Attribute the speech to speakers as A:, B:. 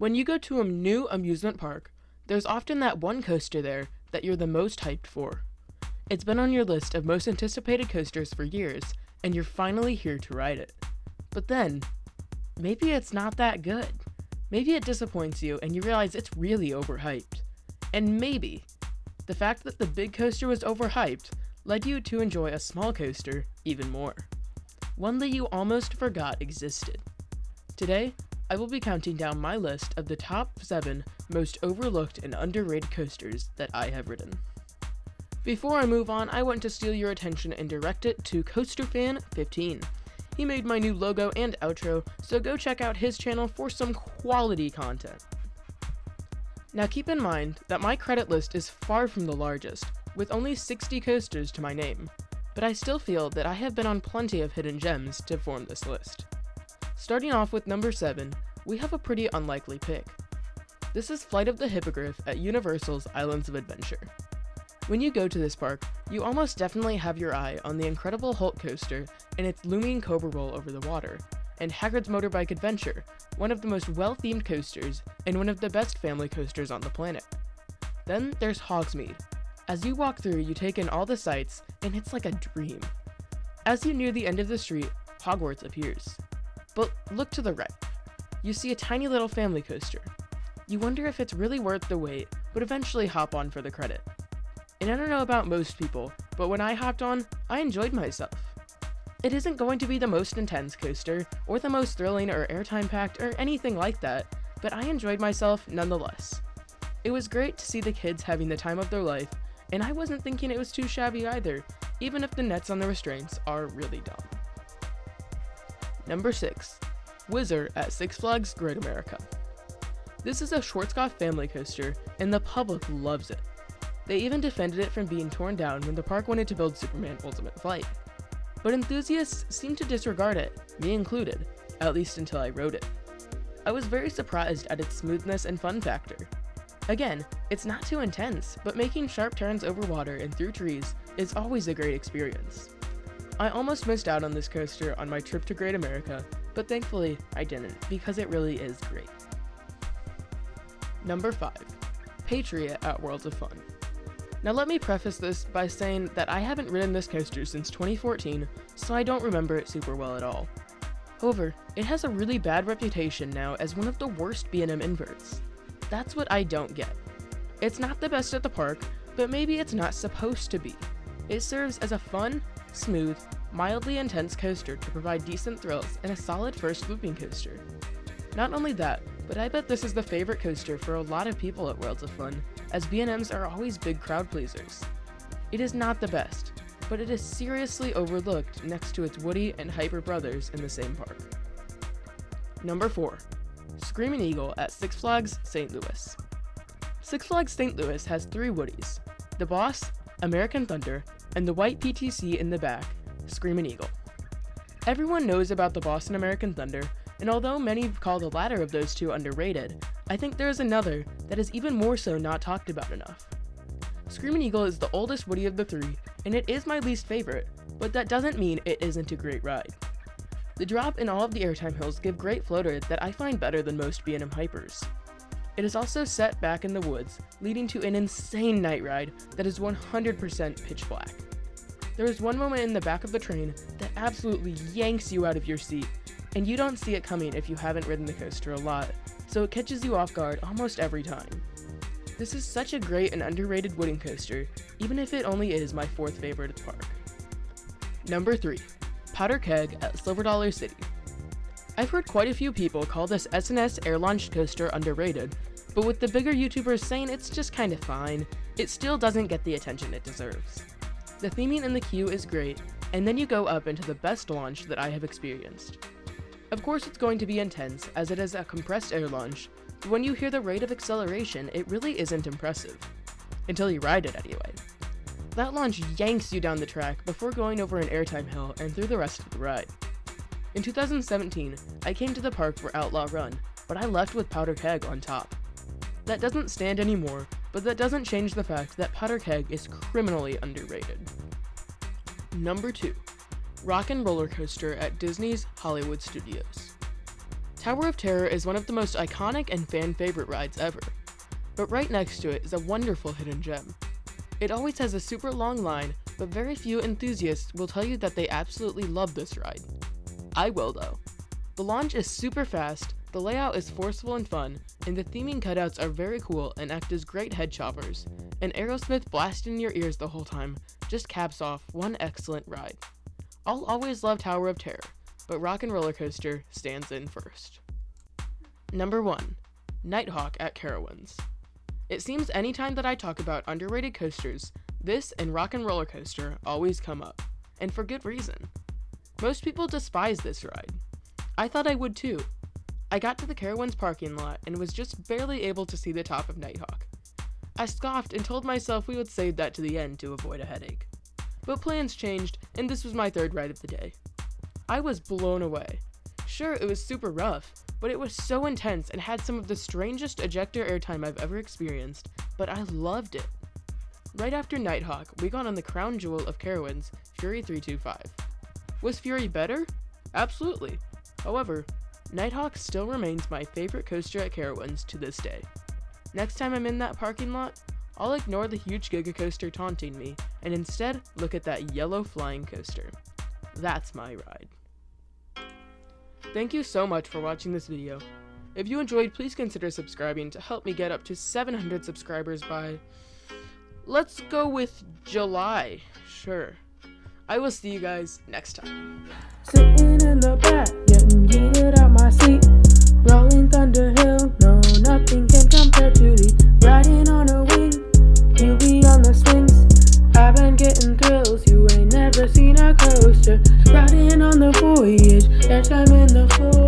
A: When you go to a new amusement park, there's often that one coaster there that you're the most hyped for. It's been on your list of most anticipated coasters for years, and you're finally here to ride it. But then, maybe it's not that good. Maybe it disappoints you and you realize it's really overhyped. And maybe the fact that the big coaster was overhyped led you to enjoy a small coaster even more. One that you almost forgot existed. Today, I will be counting down my list of the top 7 most overlooked and underrated coasters that I have ridden. Before I move on, I want to steal your attention and direct it to CoasterFan15. He made my new logo and outro, so go check out his channel for some quality content. Now keep in mind that my credit list is far from the largest, with only 60 coasters to my name, but I still feel that I have been on plenty of hidden gems to form this list. Starting off with number 7, we have a pretty unlikely pick. This is Flight of the Hippogriff at Universal's Islands of Adventure. When you go to this park, you almost definitely have your eye on the Incredible Hulk coaster and its looming cobra roll over the water, and Hagrid's Motorbike Adventure, one of the most well-themed coasters and one of the best family coasters on the planet. Then there's Hogsmeade. As you walk through, you take in all the sights, and it's like a dream. As you near the end of the street, Hogwarts appears. But look to the right. You see a tiny little family coaster. You wonder if it's really worth the wait, but eventually hop on for the credit. And I don't know about most people, but when I hopped on, I enjoyed myself. It isn't going to be the most intense coaster, or the most thrilling or airtime packed or anything like that, but I enjoyed myself nonetheless. It was great to see the kids having the time of their life, and I wasn't thinking it was too shabby either, even if the nets on the restraints are really dumb. Number 6. Whizzer at Six Flags Great America. This is a Schwarzkopf family coaster, and the public loves it. They even defended it from being torn down when the park wanted to build Superman Ultimate Flight. But enthusiasts seem to disregard it, me included, at least until I rode it. I was very surprised at its smoothness and fun factor. Again, it's not too intense, but making sharp turns over water and through trees is always a great experience. I almost missed out on this coaster on my trip to Great America, but thankfully I didn't, because it really is great. Number 5. Patriot at Worlds of Fun. Now let me preface this by saying that I haven't ridden this coaster since 2014, so I don't remember it super well at all. However, it has a really bad reputation now as one of the worst B&M inverts. That's what I don't get. It's not the best at the park, but maybe it's not supposed to be. It serves as a fun, smooth, mildly intense coaster to provide decent thrills and a solid first looping coaster. Not only that, but I bet this is the favorite coaster for a lot of people at Worlds of Fun, as B&Ms are always big crowd pleasers. It is not the best, but it is seriously overlooked next to its Woody and Hyper brothers in the same park. Number 4. Screaming Eagle at Six Flags St. Louis. Six Flags St. Louis has 3 Woodies: the Boss, American Thunder, and the white PTC in the back, Screaming Eagle. Everyone knows about the Boss and American Thunder, and although many call the latter of those two underrated, I think there is another that is even more so not talked about enough. Screaming Eagle is the oldest Woody of the 3, and it is my least favorite, but that doesn't mean it isn't a great ride. The drop and all of the airtime hills give great floater that I find better than most B&M hypers. It is also set back in the woods, leading to an insane night ride that is 100% pitch black. There is one moment in the back of the train that absolutely yanks you out of your seat, and you don't see it coming if you haven't ridden the coaster a lot, so it catches you off guard almost every time. This is such a great and underrated wooden coaster, even if it only is my 4th favorite at the park. Number 3. Powder Keg at Silver Dollar City. I've heard quite a few people call this S&S air-launched coaster underrated, but with the bigger YouTubers saying it's just kinda fine, it still doesn't get the attention it deserves. The theming in the queue is great, and then you go up into the best launch that I have experienced. Of course it's going to be intense, as it is a compressed air launch, but when you hear the rate of acceleration, it really isn't impressive. Until you ride it anyway. That launch yanks you down the track before going over an airtime hill and through the rest of the ride. In 2017, I came to the park for Outlaw Run, but I left with Powder Keg on top. That doesn't stand anymore, but that doesn't change the fact that Powder Keg is criminally underrated. Number 2. Rock and Roller Coaster at Disney's Hollywood Studios. Tower of Terror is one of the most iconic and fan favorite rides ever, but right next to it is a wonderful hidden gem. It always has a super long line, but very few enthusiasts will tell you that they absolutely love this ride. I will though. The launch is super fast, the layout is forceful and fun, and the theming cutouts are very cool and act as great head choppers. And Aerosmith blasting in your ears the whole time just caps off one excellent ride. I'll always love Tower of Terror, but Rock and Roller Coaster stands in first. Number 1. Nighthawk at Carowinds. It seems anytime that I talk about underrated coasters, this and Rock and Roller Coaster always come up, and for good reason. Most people despise this ride. I thought I would too. I got to the Carowinds parking lot and was just barely able to see the top of Nighthawk. I scoffed and told myself we would save that to the end to avoid a headache. But plans changed, and this was my third ride of the day. I was blown away. Sure, it was super rough, but it was so intense and had some of the strangest ejector airtime I've ever experienced, but I loved it. Right after Nighthawk, we got on the crown jewel of Carowinds, Fury 325. Was Fury better? Absolutely. However, Nighthawk still remains my favorite coaster at Carowinds to this day. Next time I'm in that parking lot, I'll ignore the huge Giga Coaster taunting me and instead look at that yellow flying coaster. That's my ride. Thank you so much for watching this video. If you enjoyed, please consider subscribing to help me get up to 700 subscribers by, let's go with July. Sure. I will see you guys next time.
B: Sitting in the back, getting heated out my seat. Rolling Thunder Hill, no, nothing can compare to the riding on a wing. You be on the swings, I've been getting thrills. You ain't never seen a coaster. Riding on the voyage, airtime in the full.